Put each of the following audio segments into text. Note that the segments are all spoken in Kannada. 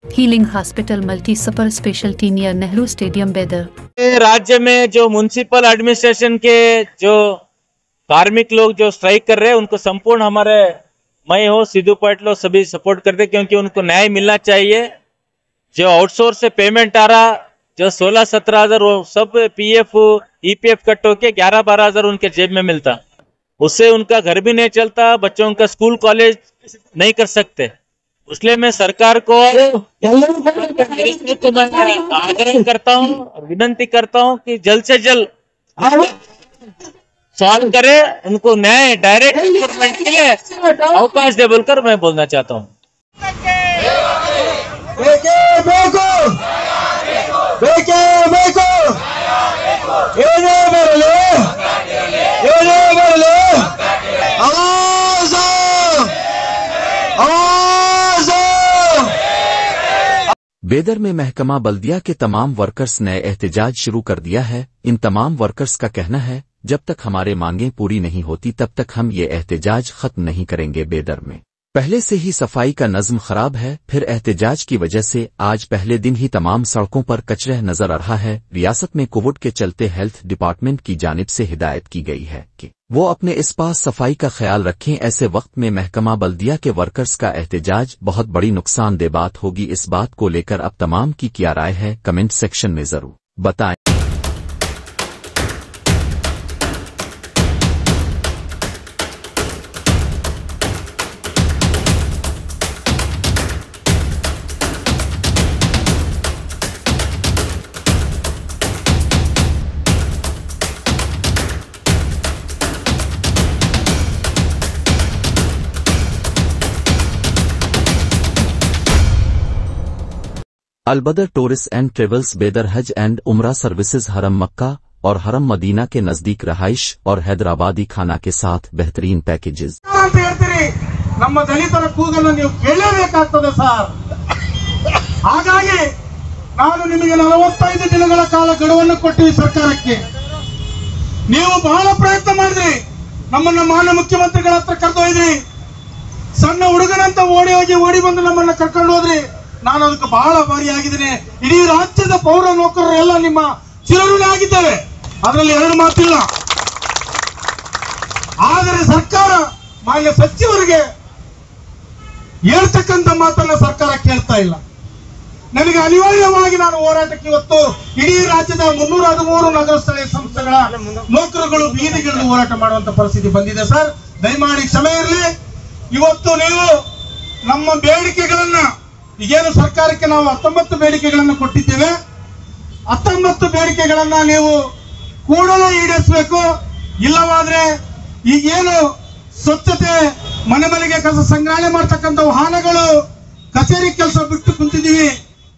Healing hospital multi super speciality near Nehru stadium बेदर। राज्य में जो म्युनिसिपल एडमिनिस्ट्रेशन के जो कार्मिक लोग जो स्ट्राइक कर रहे हैं उनको संपूर्ण हमारे मैं हो सिद्धू पाटिल सभी सपोर्ट करते, क्योंकि उनको न्याय मिलना चाहिए। जो आउटसोर्स से पेमेंट आ रहा जो 16-17 हजार वो सब पीएफ ईपीएफ कट होके 11-12 हजार उनके जेब में मिलता, उससे उनका घर भी नहीं चलता, बच्चों का स्कूल कॉलेज नहीं कर सकते। इसलिए मैं सरकार को आग्रह करता हूँ, विनंती करता हूँ कि जल्द से जल्द सॉल्व करे, उनको न्याय डायरेक्ट रिक्रूटमेंट के लिए अवकाश दे बोलकर मैं बोलना चाहता हूँ। बेदर में महकमा बल्दिया के तमाम वर्कर्स ने एहतजाज शुरू कर दिया है। इन तमाम वर्कर्स का कहना है जब तक हमारे मांगें पूरी नहीं होती तब तक हम ये एहतजाज खत्म नहीं करेंगे। बेदर में पहले से ही सफाई का नज़्म खराब है, फिर एहतजाज की वजह से आज पहले दिन ही तमाम सड़कों पर कचरा नजर आ रहा है। रियासत में कोविड के चलते हेल्थ डिपार्टमेंट की जानिब से हिदायत की गई है कि वो अपने इस पास सफाई का ख्याल रखें। ऐसे वक्त में महकमा बल्दिया के वर्कर्स का एहतजाज बहुत बड़ी नुकसानदेह बात होगी। इस बात को लेकर अब तमाम की क्या राय है कमेंट सेक्शन में जरूर बताएं। अलबदर टूरिस्ट एंड ट्रेवल्स बेदर हज एंड उमरा सर्विसेज हरम मक्का और हरम मदीना के नजदीक रहाइश और हैदराबादी खाना के साथ बेहतरीन पैकेजेस। ನಮ್ಮ ದಲಿತರ ಕೂಗನ್ನು ನೀವು ಕೇಳಲೇಬೇಕಾಗುತ್ತದೆ ಸರ್। ಹಾಗಾಗಿ ನಾನು ನಿಮಗೆ 45 ದಿನಗಳ ಕಾಲ ಗಡುವನ್ನು ಕೊಟ್ಟಿವಿ ಸರ್ಕಾರಕ್ಕೆ। ನೀವು ಬಹಳ ಪ್ರಯತ್ನ ಮಾಡಿದ್ರಿ, ನಮ್ಮನ್ನ ಮಾನ್ಯ ಮುಖ್ಯಮಂತ್ರಿಗಳ ಹತ್ರ ಕರೆದೊಯ್ದ್ರಿ, ಸಣ್ಣ ಹುಡುಗನಂತ ಓಡಿ ಬಂದು ನಮ್ಮನ್ನ ಕರ್ಕೊಂಡು ಹೋದ್ರಿ। ನಾನು ಅದಕ್ಕೆ ಬಹಳ ಭಾರಿಯಾಗಿದ್ದೇನೆ। ಇಡೀ ರಾಜ್ಯದ ಪೌರ ನೌಕರರೆಲ್ಲ ನಿಮ್ಮ ಚಿರಋಣಿ ಆಗಿದ್ದೇವೆ, ಅದರಲ್ಲಿ ಎರಡು ಮಾತಿಲ್ಲ। ಆದರೆ ಸರ್ಕಾರ ಮಾನ್ಯ ಸಚಿವರಿಗೆ ಹೇಳ್ತಕ್ಕಂಥ ಮಾತನ್ನ ಸರ್ಕಾರ ಕೇಳ್ತಾ ಇಲ್ಲ। ನನಗೆ ಅನಿವಾರ್ಯವಾಗಿ ನಾನು ಹೋರಾಟಕ್ಕೆ ಇವತ್ತು ಇಡೀ ರಾಜ್ಯದ 313 ನಗರ ಸ್ಥಳೀಯ ಸಂಸ್ಥೆಗಳ ನೌಕರರು ಬೀದಿಗಿಳಿದು ಹೋರಾಟ ಮಾಡುವಂತ ಪರಿಸ್ಥಿತಿ ಬಂದಿದೆ ಸರ್। ದಯಮಾಡಿ ಕ್ಷಮೆ ಇರಲಿ। ಇವತ್ತು ನೀವು ನಮ್ಮ ಬೇಡಿಕೆಗಳನ್ನ ಈಗೇನು ಸರ್ಕಾರಕ್ಕೆ ನಾವು 19 ಬೇಡಿಕೆಗಳನ್ನು ಕೊಟ್ಟಿದ್ದೇವೆ, 19 ಬೇಡಿಕೆಗಳನ್ನ ನೀವು ಕೂಡಲೇ ಈಡೇರಿಸಬೇಕು। ಇಲ್ಲವಾದ್ರೆ ಈಗೇನು ಸ್ವಚ್ಛತೆ ಮನೆ ಮನೆಗೆ ಕಸ ಸಂಗ್ರಹಣೆ ಮಾಡತಕ್ಕಂಥ ವಾಹನಗಳು ಕಚೇರಿ ಕೆಲಸ ಬಿಟ್ಟು ಕುಂತಿದ್ದೀವಿ,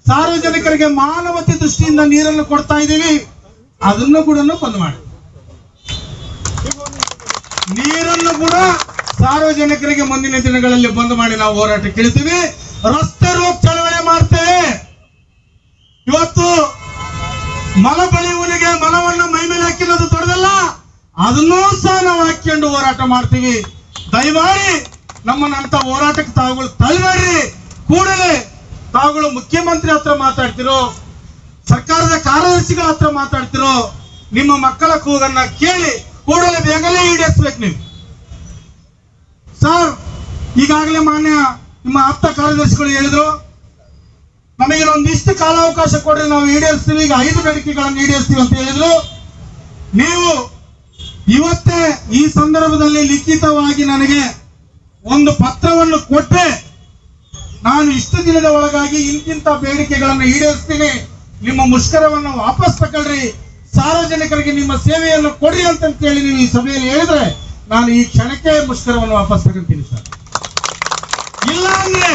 ಸಾರ್ವಜನಿಕರಿಗೆ ಮಾನವತೆ ದೃಷ್ಟಿಯಿಂದ ನೀರನ್ನು ಕೊಡ್ತಾ ಇದ್ದೀವಿ, ಅದನ್ನು ಕೂಡ ಬಂದ್ ಮಾಡಿ। ನೀರನ್ನು ಕೂಡ ಸಾರ್ವಜನಿಕರಿಗೆ ಮುಂದಿನ ದಿನಗಳಲ್ಲಿ ಬಂದ್ ಮಾಡಿ ನಾವು ಹೋರಾಟಕ್ಕೆ ಇಳಿತೀವಿ। ರಸ್ತೆ ರೋಕ್ ಚಳವಳಿ ಮಾಡ್ತೇವೆ। ಇವತ್ತು ಮಲ ಬಳಿಯುವನಿಗೆ ಮಲವನ್ನು ಮೈ ಮೇಲೆ ಹಾಕಿರೋದು ದೊಡ್ಡದಲ್ಲ, ಅದನ್ನೂ ಸಹ ನಾವು ಹಾಕೊಂಡು ಹೋರಾಟ ಮಾಡ್ತೀವಿ। ದಯಮಾಡಿ ನಮ್ಮನ್ನಂತ ಹೋರಾಟಕ್ಕೆ ತಾವುಗಳು ತಳ್ಳಬೇಡ್ರಿ। ಕೂಡಲೇ ತಾವುಗಳು ಮುಖ್ಯಮಂತ್ರಿ ಹತ್ರ ಮಾತಾಡ್ತಿರೋ, ಸರ್ಕಾರದ ಕಾರ್ಯದರ್ಶಿಗಳ ಹತ್ರ ಮಾತಾಡ್ತಿರೋ, ನಿಮ್ಮ ಮಕ್ಕಳ ಕೂಗನ್ನ ಕೇಳಿ ಕೂಡಲೇ ಬೇಗನೆ ಈಡೇರಿಸಬೇಕು ನೀವು ಸರ್। ಈಗಾಗಲೇ ಮಾನ್ಯ ನಿಮ್ಮ ಆಪ್ತ ಕಾರ್ಯದರ್ಶಿಗಳು ಹೇಳಿದ್ರು, ನಮಗೆ ಒಂದಿಷ್ಟು ಕಾಲಾವಕಾಶ ಕೊಡ್ರಿ, ನಾವು ಈಡೇರಿಸ್ತೀವಿ, ಈಗ 5 ಬೇಡಿಕೆಗಳನ್ನು ಈಡೇರಿಸ್ತೀವಿ ಅಂತ ಹೇಳಿದ್ರು। ನೀವು ಇವತ್ತೇ ಈ ಸಂದರ್ಭದಲ್ಲಿ ಲಿಖಿತವಾಗಿ ನನಗೆ ಒಂದು ಪತ್ರವನ್ನು ಕೊಟ್ಟರೆ ನಾನು ಇಷ್ಟು ದಿನದ ಒಳಗಾಗಿ ಇಂತಿಂತ ಬೇಡಿಕೆಗಳನ್ನು ಈಡೇರಿಸ್ತೀನಿ, ನಿಮ್ಮ ಮುಷ್ಕರವನ್ನು ವಾಪಸ್ ತಗೊಳ್ರಿ, ಸಾರ್ವಜನಿಕರಿಗೆ ನಿಮ್ಮ ಸೇವೆಯನ್ನು ಕೊಡ್ರಿ ಅಂತ ಹೇಳಿ ನೀವು ಈ ಸಭೆಯಲ್ಲಿ ಹೇಳಿದ್ರೆ ನಾನು ಈ ಕ್ಷಣಕ್ಕೆ ಮುಷ್ಕರವನ್ನು ವಾಪಸ್ ತಗೊಳ್ತೀನಿ ಸರ್। ಇಲ್ಲ ಅಂದ್ರೆ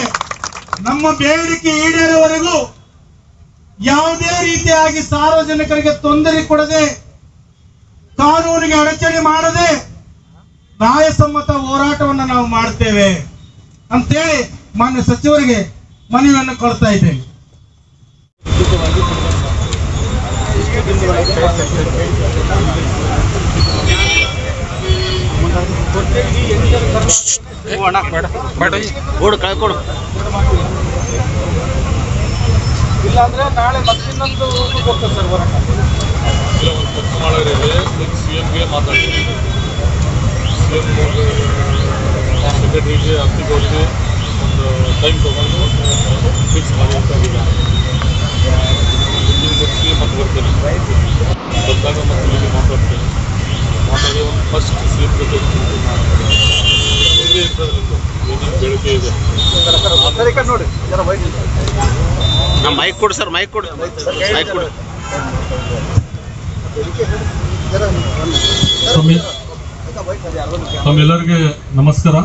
ನಮ್ಮ ಬೇಡಿಕೆ ಈಡೇರುವವರೆಗೂ ಯಾವುದೇ ರೀತಿಯಾಗಿ ಸಾರ್ವಜನಿಕರಿಗೆ ತೊಂದರೆ ಕೊಡದೆ, ಕಾನೂನಿಗೆ ಅಡಚಣೆ ಮಾಡದೆ ನ್ಯಾಯಸಮ್ಮತ ಹೋರಾಟವನ್ನು ನಾವು ಮಾಡ್ತೇವೆ ಅಂತೇಳಿ ಮಾನ್ಯ ಸಚಿವರಿಗೆ ಮನವಿಯನ್ನು ಕೊಡ್ತಾ ಇದ್ದೇವೆ। ಕೊಡು ಕಳ್ಕೊಡು ಇಲ್ಲಾಂದ್ರೆ ನಾಳೆ ಮತ್ತಿನ್ನೊಂದು ಹೋಗ್ತದೆ ಸರ್ ಹೋರಾಟ. ಒಂದು ಕೆಲಸ ಮಾಡೋರಿದೆ, CMಗೆ ಮಾತಾಡ್ತೀನಿ, CM ಸೆಕ್ರೆಟರಿಗೆ ಅಕ್ಕಿಗೋರಿಗೆ ಒಂದು ಟೈಮ್ ತೊಗೊಂಡು ಫಿಕ್ಸ್ ಮಾಡಿ ಅಂತ ಮುಗಿಸಿ ಮತ್ತೆ ಬರ್ತೇನೆ. ಬಂದಾಗ ಮತ್ತೆ ಇಲ್ಲಿ ಮಾತಾಡ್ತೇನೆ. ಮಾತಾಡಿ ಒಂದು ಫಸ್ಟ್ CM ಜೊತೆ ಮುಂದೆ ಇರ್ತದೆ, ಏನೇನು ಬೇಡಿಕೆ ಇದೆ ನೋಡಿ ಜರ ವೈಟ್ ನಮ್ಮ ಮೈಕ್ ಕೊಡು ಸರ್, ಮೈಕ್ ಕೊಡು. ತಮ್ಮೆಲ್ಲರಿಗೆ ನಮಸ್ಕಾರ.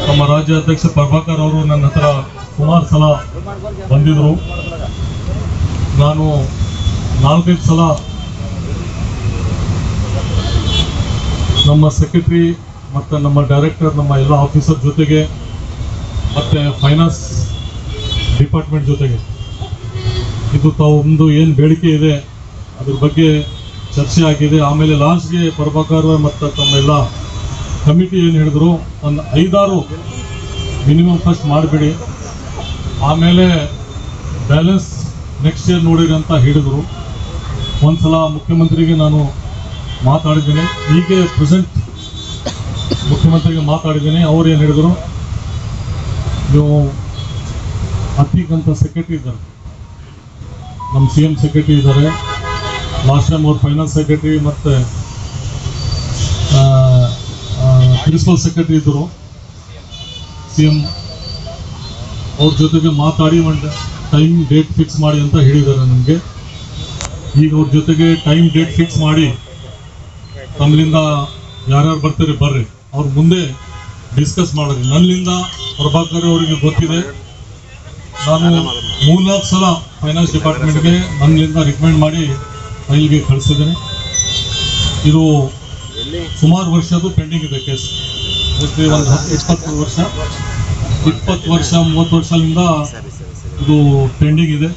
ನಮ್ಮ ರಾಜ್ಯ ಅಧ್ಯಕ್ಷ ಪ್ರಭಾಕರ್ ಅವರು ನನ್ನ ಹತ್ರ ಸುಮಾರು ಸಲ ಬಂದಿದ್ರು. ನಾನು 4-5 ಸಲ ನಮ್ಮ ಸೆಕ್ರೆಟರಿ ಮತ್ತು ನಮ್ಮ ಡೈರೆಕ್ಟರ್, ನಮ್ಮ ಎಲ್ಲ ಆಫೀಸರ್ ಜೊತೆಗೆ ಮತ್ತು ಫೈನಾನ್ಸ್ ಡಿಪಾರ್ಟ್ಮೆಂಟ್ ಜೊತೆಗೆ ಇದು ತಾವೊಂದು ಏನು ಬೇಡಿಕೆ ಇದೆ ಅದ್ರ ಬಗ್ಗೆ ಚರ್ಚೆ ಆಗಿದೆ. ಆಮೇಲೆ ಲಾಸ್ಟ್ಗೆ ಪ್ರಭಾಕರ್ ಮತ್ತು ತಮ್ಮೆಲ್ಲ ಕಮಿಟಿ ಏನು ಹೇಳಿದ್ರು, ಒಂದು 5-6 ಮಿನಿಮಮ್ ಫಸ್ಟ್ ಮಾಡಿಬಿಡಿ, ಆಮೇಲೆ ಬ್ಯಾಲೆನ್ಸ್ ನೆಕ್ಸ್ಟ್ ಇಯರ್ ನೋಡಿರಿ ಅಂತ ಹೇಳಿದರು. ಒಂದು ಸಲ ಮುಖ್ಯಮಂತ್ರಿಗೆ ನಾನು ಮಾತಾಡಿದ್ದೀನಿ, ಹೀಗೆ ಪ್ರೆಸೆಂಟ್ ಮುಖ್ಯಮಂತ್ರಿಗೆ ಮಾತಾಡಿದ್ದೀನಿ. ಅವ್ರು ಏನು ಹೇಳಿದರು, ನೀವು ಅತೀಕ್ ಅಂತ ಸೆಕ್ರೆಟರಿ ಇದ್ದಾರೆ, ನಮ್ಮ CM ಸೆಕ್ರೆಟರಿ ಇದ್ದಾರೆ. ಲಾಸ್ಟ್ ಟೈಮ್ ಅವ್ರು ಫೈನಾನ್ಸ್ ಸೆಕ್ರೆಟರಿ ಮತ್ತು ಪ್ರಿನ್ಸಿಪಲ್ ಸೆಕ್ರೆಟರಿ ಇದ್ದರು. CM ಅವ್ರ ಜೊತೆಗೆ ಮಾತಾಡಿ ಒಂದು ಟೈಮ್ ಡೇಟ್ ಫಿಕ್ಸ್ ಮಾಡಿ ಅಂತ ಹೇಳಿದ್ದಾರೆ ನಮಗೆ. ಈಗ ಅವ್ರ ಜೊತೆಗೆ ಟೈಮ್ ಡೇಟ್ ಫಿಕ್ಸ್ ಮಾಡಿ ತಮ್ಮಲಿಂದ ಯಾರ್ಯಾರು ಬರ್ತಾರೆ ಬರ್ರಿ, ಅವ್ರ ಮುಂದೆ ಡಿಸ್ಕಸ್ ಮಾಡಿರಿ. ನನ್ನಿಂದ ಪ್ರಭಾಕರ್ ಅವರಿಗೆ ಗೊತ್ತಿದೆ, ನಾನು 3-4 ಸಲ ಫೈನಾನ್ಸ್ ಡಿಪಾರ್ಟ್ಮೆಂಟ್ಗೆ ನನ್ನಿಂದ ರಿಕಮೆಂಡ್ ಮಾಡಿ ಫೈಲ್ಗೆ ಕಳಿಸಿದ್ದೇನೆ. ಇದು ಸುಮಾರು ವರ್ಷದ್ದು ಪೆಂಡಿಂಗ್ ಇದೆ ಕೇಸ್. ಒಂದು 20 ವರ್ಷ 30 ವರ್ಷದಿಂದ ಇದು ಪೆಂಡಿಂಗ್ ಇದೆ.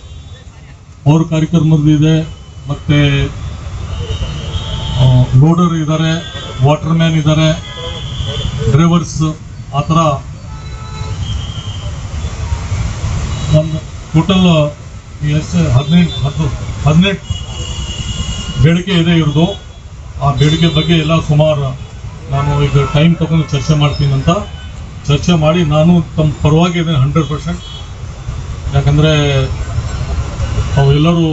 ಪೌರ ಕಾರ್ಯಕ್ರಮದ್ದು ಇದೆ, ಮತ್ತು ಲೋಡರ್ ಇದ್ದಾರೆ, ವಾಟರ್ ಮ್ಯಾನ್ ಇದ್ದಾರೆ, ಡ್ರೈವರ್ಸ್, ಆ ಥರ ಒಂದು ಟೋಟಲ್ ಎಷ್ಟು 18 ಬೇಡಿಕೆ ಇದೆ ಇರೋದು. ಆ ಬೇಡಿಕೆ ಬಗ್ಗೆ ಎಲ್ಲ ಸುಮಾರು ನಾನು ಈಗ ಟೈಮ್ ತಗೊಂಡು ಚರ್ಚೆ ಮಾಡ್ತೀನಿ ಅಂತ ಚರ್ಚೆ ಮಾಡಿ ನಾನು ತಮ್ಮ ಪರವಾಗಿ ಇದ್ದೇನೆ 100%. ಯಾಕಂದರೆ ತಾವೆಲ್ಲರೂ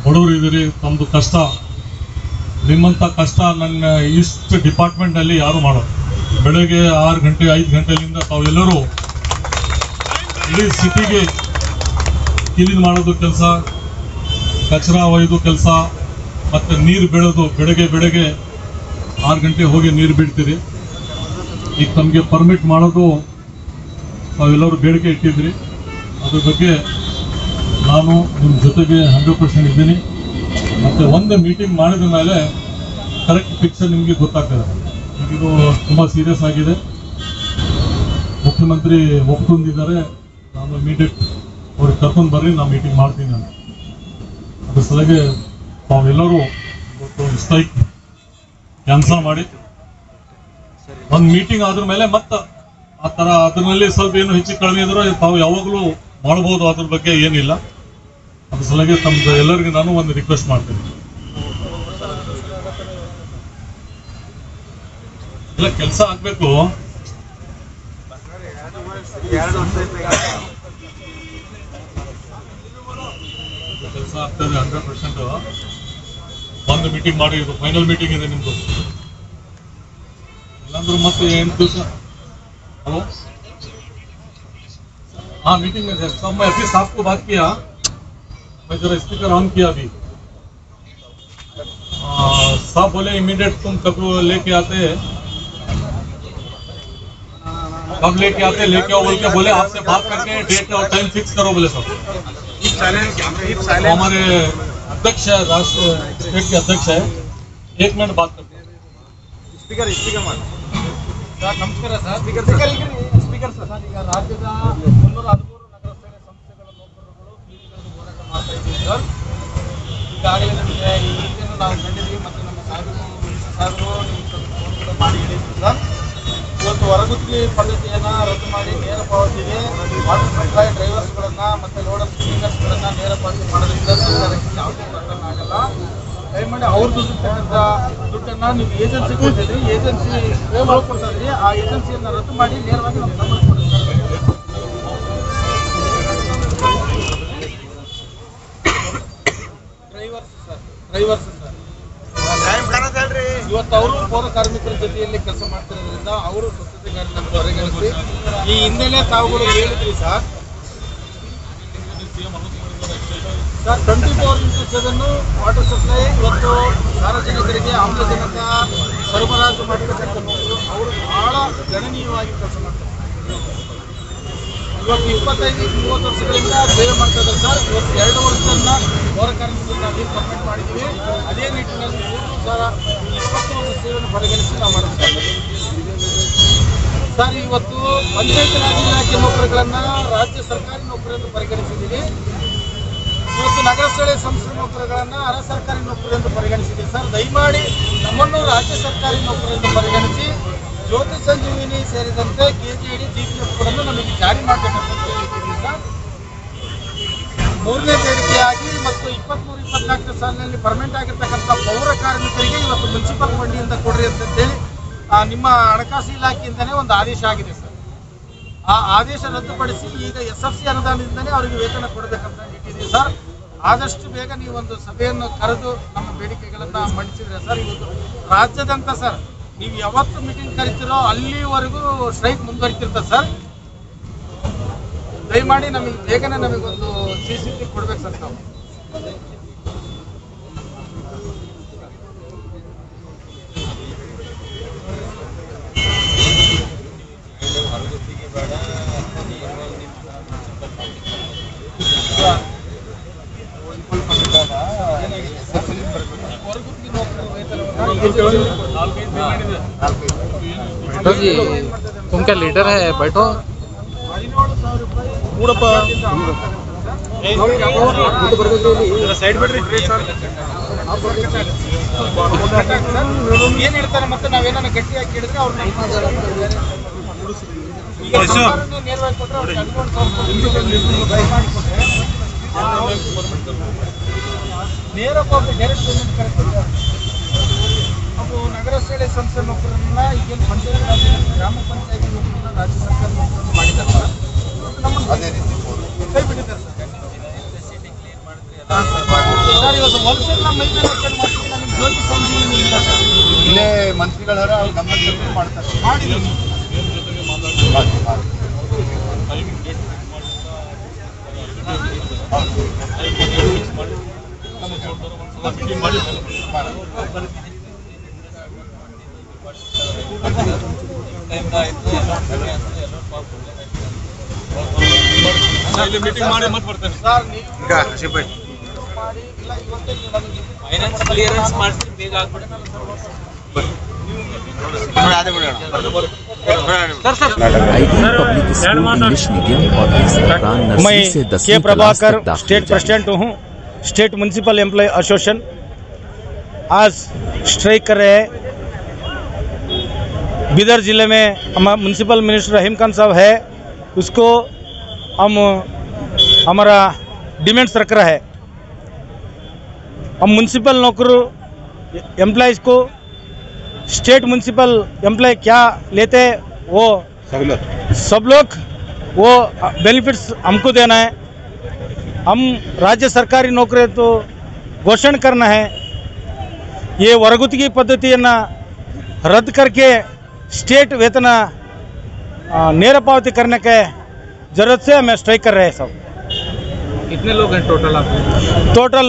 ಬಡವರು ಇದ್ದೀರಿ, ತಮ್ಮದು ಕಷ್ಟ, ನಿಮ್ಮಂಥ ಕಷ್ಟ ನನ್ನ ಇಷ್ಟು ಡಿಪಾರ್ಟ್ಮೆಂಟ್ನಲ್ಲಿ ಯಾರು ಮಾಡೋದು. ಬೆಳಗ್ಗೆ 6 ಗಂಟೆ 5 ಗಂಟೆಯಿಂದ ತಾವೆಲ್ಲರೂ ಇಡೀ ಸಿಟಿಗೆ ಕ್ಲೀನ್ ಮಾಡೋದು ಕೆಲಸ, ಕಚರ ಒಯ್ದು ಕೆಲಸ, ಮತ್ತು ನೀರು ಬಿಡೋದು. ಬೆಳಗ್ಗೆ 6 ಗಂಟೆ ಹೋಗಿ ನೀರು ಬಿಡ್ತೀರಿ. ಈಗ ತಮಗೆ ಪರ್ಮಿಟ್ ಮಾಡೋದು ತಾವೆಲ್ಲರೂ ಬೇಡಿಕೆ ಇಟ್ಟಿದ್ರಿ. ಅದ್ರ ಬಗ್ಗೆ ನಾನು ನಿಮ್ಮ ಜೊತೆಗೆ 100% ಇದ್ದೀನಿ. ಮತ್ತು ಒಂದು ಮೀಟಿಂಗ್ ಮಾಡಿದ ಮೇಲೆ ಕರೆಕ್ಟ್ ಪಿಕ್ಚರ್ ನಿಮಗೆ ಗೊತ್ತಾಗ್ತದೆ. ಇದು ತುಂಬ ಸೀರಿಯಸ್ ಆಗಿದೆ. ಮುಖ್ಯಮಂತ್ರಿ ಒಪ್ಕೊಂಡಿದ್ದಾರೆ, ನಾನು ಇಮಿಡಿಯೇಟ್ ಅವ್ರಿಗೆ ಕರ್ಕೊಂಡು ಬರ್ರಿ, ನಾನು ಮೀಟಿಂಗ್ ಮಾಡ್ತೀನಿ ಅಂತ. ಅದ್ರ ಸಲುವಾಗಿ ತಾವೆಲ್ಲರೂ ಇವತ್ತು ಸ್ಟ್ರೈಕ್ ಕ್ಯಾನ್ಸಲ್ ಮಾಡಿ ಒಂದು ಮೀಟಿಂಗ್ ಆದ್ರ ಮೇಲೆ ಮತ್ತೆ ಆ ಥರ ಅದರಲ್ಲಿ ಸ್ವಲ್ಪ ಏನು ಹೆಚ್ಚು ಕಡಿಮೆ ಇದ್ರೆ ತಾವು ಯಾವಾಗಲೂ ಮಾಡ್ಬೋದು, ಅದ್ರ ಬಗ್ಗೆ ಏನಿಲ್ಲ. ಅದ್ರ ಸಲುವಾಗಿ ತಮ್ಮದು ಎಲ್ಲರಿಗೂ ನಾನು ಒಂದು ರಿಕ್ವೆಸ್ಟ್ ಮಾಡ್ತೀನಿ. ಇಲ್ಲ ಕೆಲಸ ಆಗಬೇಕು, ಕೆಲಸ ಆಗ್ತದೆ 100%. ಒಂದು ಮೀಟಿಂಗ್ ಮಾಡಿ, ಇದು ಫೈನಲ್ ಮೀಟಿಂಗ್ ಇದೆ ನಿಮ್ದು. ಇಲ್ಲಾಂದ್ರೆ ಮತ್ತೆ 8 ದಿವಸ. हेलो, हाँ मीटिंग में थे सब. मैं अभी साहब को बात किया, मैं जरा स्पीकर ऑन किया अभी. साहब बोले इमीडिएट तुम कब लेके आते हैं, कब लेके आते लेके आओ बोल के बोले. आपसे बात करके डेट और टाइम फिक्स करो बोले सब. तो हमारे अध्यक्ष है, राष्ट्र स्टेट के अध्यक्ष है, 1 मिनट बात करते हैं. ಸ್ಪೀಕರ್ ಸರ್ ನಮಸ್ಕಾರ ಸರ್. ಸ್ಪೀಕರ್ ಸರ್, ಈಗ ರಾಜ್ಯದ 313 ನಗರ ಸೇವೆ ಸಂಸ್ಥೆಗಳ ನೌಕರರುಗಳು ಹೋರಾಟ ಮಾಡ್ತಾ ಇದ್ದೀವಿ ಸರ್. ಈಗಾಗಲೇ ನಮಗೆ ಈ ರೀತಿಯನ್ನು ನಾವು ಕಂಡಿದ್ದೀವಿ ಮತ್ತು ನಮ್ಮ ಸಾಹೇಬರು ಫೋನ್ ಕೂಡ ಮಾಡಿ ಹೇಳಿದ್ರು ಸರ್. ಇವತ್ತು ಹೊರಗುತ್ತಿಗೆ ಪದ್ಧತಿಯನ್ನು ರದ್ದು ಮಾಡಿ ನೇರ ಪಾವತಿಗೆ ವಾಟರ್ ಎಂಪ್ಲಾಯ್ ಡ್ರೈವರ್ಸ್ಗಳನ್ನ ಮತ್ತು ಲೋಡರ್ ಸ್ಪೀಕರ್ಸ್ಗಳನ್ನ ನೇರ ಪಾವತಿ ಮಾಡೋದ್ರಿಂದ ಸರ್ಕಾರಕ್ಕೆ ಯಾವುದೇ ಪ್ರಕರಣ ಆಗಲ್ಲ. ದಯಮಾಡಿ ಅವ್ರ ದುಡ್ಡನ್ನು ನೀವು ಏಜೆನ್ಸಿ ಕೊಟ್ಟಿದ್ರಿ, ಏಜೆನ್ಸಿ ಕೊಡ್ತಾ ಇದ್ರಿ, ಆ ಏಜೆನ್ಸಿಯನ್ನು ರದ್ದು ಮಾಡಿ ನೇರವಾಗಿ ನಮ್ಮ ಸಂಬಳ ಕೊಡ್ತಾರೆ. ಡ್ರೈವರ್ಸ್ ಸರ್ ಇವತ್ತು ಅವರು ಪೌರ ಕಾರ್ಮಿಕರ ಜೊತೆಯಲ್ಲಿ ಕೆಲಸ ಮಾಡ್ತಿರೋದ್ರಿಂದ ಅವರು ಸ್ವಚ್ಛತೆಗಾರರನ್ನು ಹೊರಗಿಳಿಸಿ ಈ ಹಿನ್ನೆಲೆ ತಾವುಗಳು ಹೇಳಿದ್ರಿ ಸರ್ 24/7 ವಾಟರ್ ಸಪ್ಲೈ ಇವತ್ತು ಸಾರ್ವಜನಿಕರಿಗೆ ಆಮ್ಲಜನಕ ಸರಬರಾಜು ಮಾಡತಕ್ಕಂಥವ್ರು ಅವರು ಬಹಳ ಗಣನೀಯವಾಗಿ ಕೆಲಸ ಮಾಡ್ತಾರೆ. ಇವತ್ತು 25-30 ವರ್ಷಗಳಿಂದ ಸೇವೆ ಮಾಡ್ತಾ ಇದ್ದಾರೆ ಸರ್. ಇವತ್ತು 2 ವರ್ಷದಿಂದ ಪೌರ ಕಾರ್ಮಿಕರನ್ನ ನಾವು ಕಂಪ್ಲೀಟ್ ಮಾಡಿದ್ದೀವಿ. ಅದೇ ನಿಟ್ಟಿನಲ್ಲಿ ಸರ್ 20 ವರ್ಷ ಸೇವೆಯನ್ನು ಪರಿಗಣಿಸಿ ನಾವು ಮಾಡ್ತೀವಿ ಸರ್. ಇವತ್ತು ಪಂಚಾಯತ್ ರಾಜ್ ಇಲಾಖೆ ನೌಕರಗಳನ್ನು ರಾಜ್ಯ ಸರ್ಕಾರಿ ನೌಕರರೆಂದು ಪರಿಗಣಿಸಿದ್ದೀವಿ. ಇವತ್ತು ನಗರ ಸ್ಥಳೀಯ ಸಂಸ್ಥೆ ನೌಕರಗಳನ್ನು ಅರ ಸರ್ಕಾರಿ ನೌಕರರೆಂದು ಪರಿಗಣಿಸಿದ್ದೀವಿ ಸರ್. ದಯಮಾಡಿ ನಮ್ಮನ್ನು ರಾಜ್ಯ ಸರ್ಕಾರಿ ನೌಕರರೆಂದು ಪರಿಗಣಿಸಿ ಜ್ಯೋತಿ ಸಂಜೀವಿನಿ ಸೇರಿದಂತೆ KGID GPF ಕೂಡ ನಮಗೆ ಜಾರಿ ಮಾಡಬೇಕಂತ ಹೇಳಿದ್ದೀವಿ ಸರ್. 3ನೇ ಬೇಡಿಕೆಯಾಗಿ ಮತ್ತು 23-24 ಸಾಲಿನಲ್ಲಿ ಪರ್ಮನೆಂಟ್ ಆಗಿರ್ತಕ್ಕಂಥ ಪೌರ ಕಾರ್ಮಿಕರಿಗೆ ಇವತ್ತು ಮುನ್ಸಿಪಲ್ ಫಂಡಿಯಿಂದ ಕೊಡ್ರಿ ಅಂತೇಳಿ ನಿಮ್ಮ ಹಣಕಾಸು ಇಲಾಖೆಯಿಂದನೇ ಒಂದು ಆದೇಶ ಆಗಿದೆ ಸರ್. ಆ ಆದೇಶ ರದ್ದುಪಡಿಸಿ ಈಗ SFC ಅನುದಾನದಿಂದನೇ ಅವರಿಗೆ ವೇತನ ಕೊಡಬೇಕಂತ ಇಟ್ಟಿದ್ದೀವಿ ಸರ್. ಆದಷ್ಟು ಬೇಗ ನೀವು ಒಂದು ಸಭೆಯನ್ನು ಕರೆದು ನಮ್ಮ ಬೇಡಿಕೆಗಳನ್ನು ಮಂಡಿಸಿದ್ರೆ ಸರ್. ಇವತ್ತು ರಾಜ್ಯದಂತ ಸರ್ ನೀವು ಯಾವತ್ತು ಮೀಟಿಂಗ್ ಕರಿತೀರೋ ಅಲ್ಲಿವರೆಗೂ ಸ್ಟ್ರೈಕ್ ಮುಂದುವರಿತಿರ್ತದೆ ಸರ್. ದಯಮಾಡಿ ನಮಗೆ ಬೇಗನೆ ನಮಗೊಂದು CCT ಕೊಡ್ಬೇಕು ಸರ್ ನಾವು. जी तुम क्या लीडर है बैठो ಸೈಡ್ ಬಿಡ್ರಿ ಏನ್ ಹೇಳ್ತಾರೆ ಮತ್ತೆ ನಾವೇನ ಗಟ್ಟಿಯಾಗಿ ಕೇಳಿದ್ರೆ ಅವ್ರು ನೇರವಾಗಿ ಕೊಟ್ಟರೆ ನೇರ ಡೈರೆಕ್ಟ್ ಪೇಮೆಂಟ್ ಕರೆಕ್ಟ್. ನಾವು ನಗರ ಸ್ಥಳೀಯ ಸಂಸ್ಥೆ ನೌಕರರನ್ನ ಈಗೇನು ಪಂಚಾಯತ್ ರಾಜ್ ಗ್ರಾಮ ಪಂಚಾಯತ್ ನೌಕರರನ್ನ ರಾಜ್ಯ ಸರ್ಕಾರ ನೌಕರರನ್ನು ಮಾಡಿದ್ದಾರೆ ನಮ್ಮನ್ನು ಕೈ ಬಿಟ್ಟಿದ್ದಾರೆ ಸರ್. ಇವತ್ತು ಹೋಲ್ಸೇಲ್ ಮೈ ಮೇಲೆ ಹಾಕೊಂಡು ಮಾಡ್ತೀವಿ. ನಮಗೆ ಜ್ಯೋತಿ ಸಂಜೀವಿನಿ ಇಲ್ಲ ಸರ್. ಇಲ್ಲೇ ಮಂತ್ರಿಗಳಾರ ಗಮನ ಮಾಡ್ತಾರೆ ಮಾಡಿದ್ದೀವಿ. मैं के प्रभाकर स्टेट प्रेसिडेंट हूँ, स्टेट म्यूनसिपल एम्प्लॉय एसोसिएशन। आज स्ट्राइक कर रहे हैं। बीदर ज़िले में हमारा म्यूनसिपल मिनिस्टर रहीम खान साहब है, उसको हम हमारा डिमांड्स रख रहा है। हम म्यूनसिपल नौकर एम्प्लॉयज़ को स्टेट म्यूनसिपल एम्प्लॉय क्या लेते हैं वो सब लोग वो बेनिफिट्स हमको देना है। हम राज्य सरकारी नौकरी तो घोषणा करना है। ये वर्गुत्गी पद्धतिಯನ್ನು रद्द करके स्टेट वेतन ನೇರ पावती करने के जरूरत से हमें स्ट्राइक कर रहे हैं सब। कितने लोग हैं टोटल आप? टोटल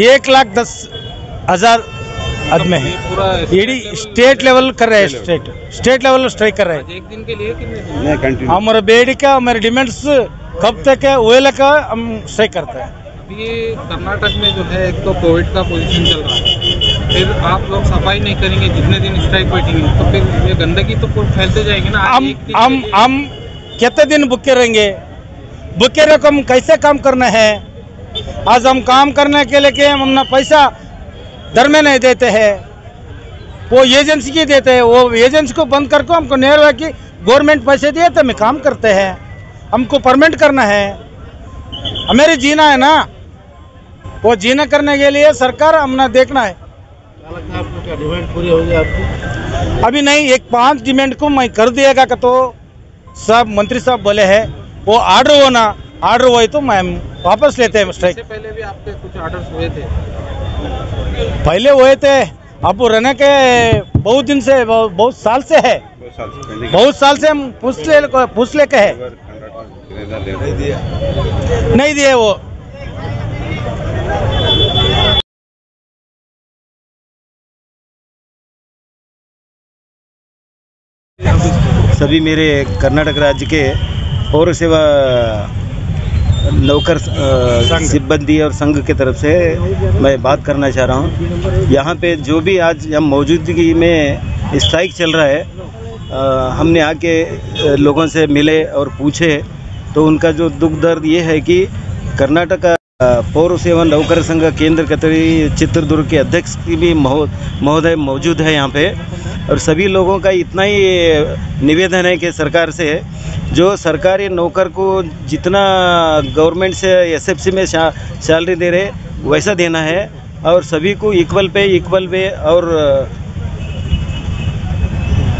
1,10,000 आदमी है। पूरा ईडी स्टेट लेवल कर रहे हैं, स्टेट लेवल स्ट्राइक कर रहे हैं। एक दिन के लिए कितने दिन? हमारे बेडिका हमारे डिमांड्स कब तक है वो लेकर हम स्ट्राइक करते हैं। ये कर्नाटक में जो है एक तो कोविड का पोजीशन चल रहा है, फिर आप लोग सफाई नहीं करेंगे, जितने दिन स्ट्राइक बैठेंगे तो फिर ये गंदगी तो फैलते जाएगी ना। हम कितने दिन भूखे रहेंगे? भूखे रहो हम कैसे काम करना है? आज हम काम करने के लिए हम अपना पैसा दर में नहीं देते हैं, वो एजेंसी की देते हैं। वो एजेंसी को बंद करके हमको नेरवा की गवर्नमेंट पैसे दिए तो हम काम करते हैं। हमको परमानेंट करना है, हमें जीना है ना, वो जीना करने के लिए सरकार हमने देखना है। डिमांड पूरी हो गई आपकी? अभी नहीं, एक 5 डिमांड को मैं कर दिएगा का, तो सब मंत्री साहब बोले हैं वो ऑर्डर होना, ऑर्डर हुए तो मैं वापस लेते हैं स्ट्राइक। इससे पहले भी आपके कुछ ऑर्डर्स हुए थे? पहले हुए थे, अब वो रहने के बहुत दिन से, बहुत साल से है, बहुत साल से हम पूछ ले के है, नहीं दिए वो। सभी मेरे कर्नाटक राज्य के पौर सेवा नौकर सिब्बंदी और संघ की तरफ से मैं बात करना चाह रहा हूँ। यहाँ पे जो भी आज हम मौजूदगी में स्ट्राइक चल रहा है, हमने आके लोगों से मिले और पूछे तो उनका जो दुख दर्द ये है कि कर्नाटक पौर सेवा नौकर संघ केंद्र कचहरी चित्रदुर्ग के अध्यक्ष की भी महोदय मौजूद है यहाँ पे, और सभी लोगों का इतना ही निवेदन है कि सरकार से जो सरकारी नौकर को जितना गवर्नमेंट से एसएफसी में सैलरी दे रहे वैसा देना है, और सभी को इक्वल पे और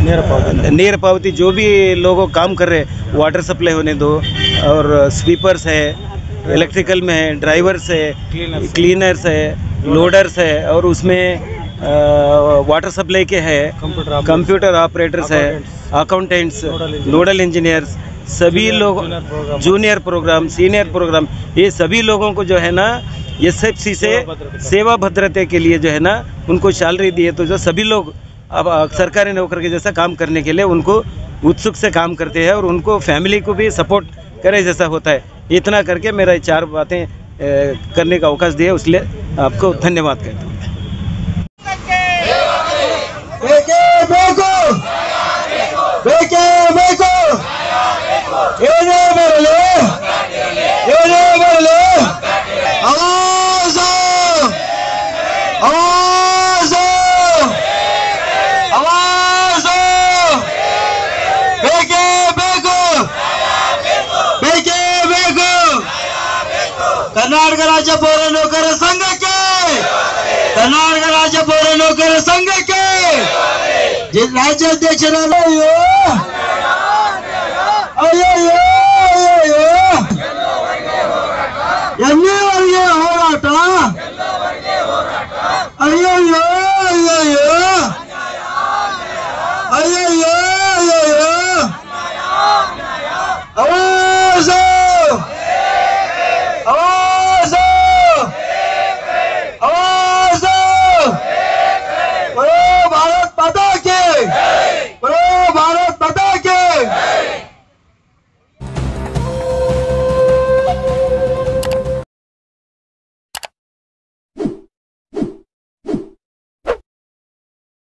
नियर पावती जो भी लोगों काम कर रहे, वाटर सप्लाई होने दो, और स्वीपर्स है, इलेक्ट्रिकल में है, ड्राइवर्स है, क्लीनर्स है, लोडर्स है, और उसमें वाटर सप्लाई के है, कंप्यूटर ऑपरेटर्स है, अकाउंटेंट्स, नोडल इंजीनियर्स, सभी लोग, जूनियर प्रोग्राम, सीनियर प्रोग्राम, ये सभी लोगों को जो है ना एसएफसी से सेवा भद्रता के लिए जो है ना उनको सैलरी दिए, तो जो सभी लोग अब सरकारी नौकर के जैसा काम करने के लिए उनको उत्सुक से काम करते हैं, और उनको फैमिली को भी सपोर्ट करे जैसा होता है। इतना करके मेरा 4 बातें करने का अवकाश दिया, उसलिए आपको धन्यवाद कहता हूँ। कर्नाटक राज्य पौर नौकर संघ के, कर्नाटक राज्य पौर नौकर संघ के राज्याध्यक्षराದ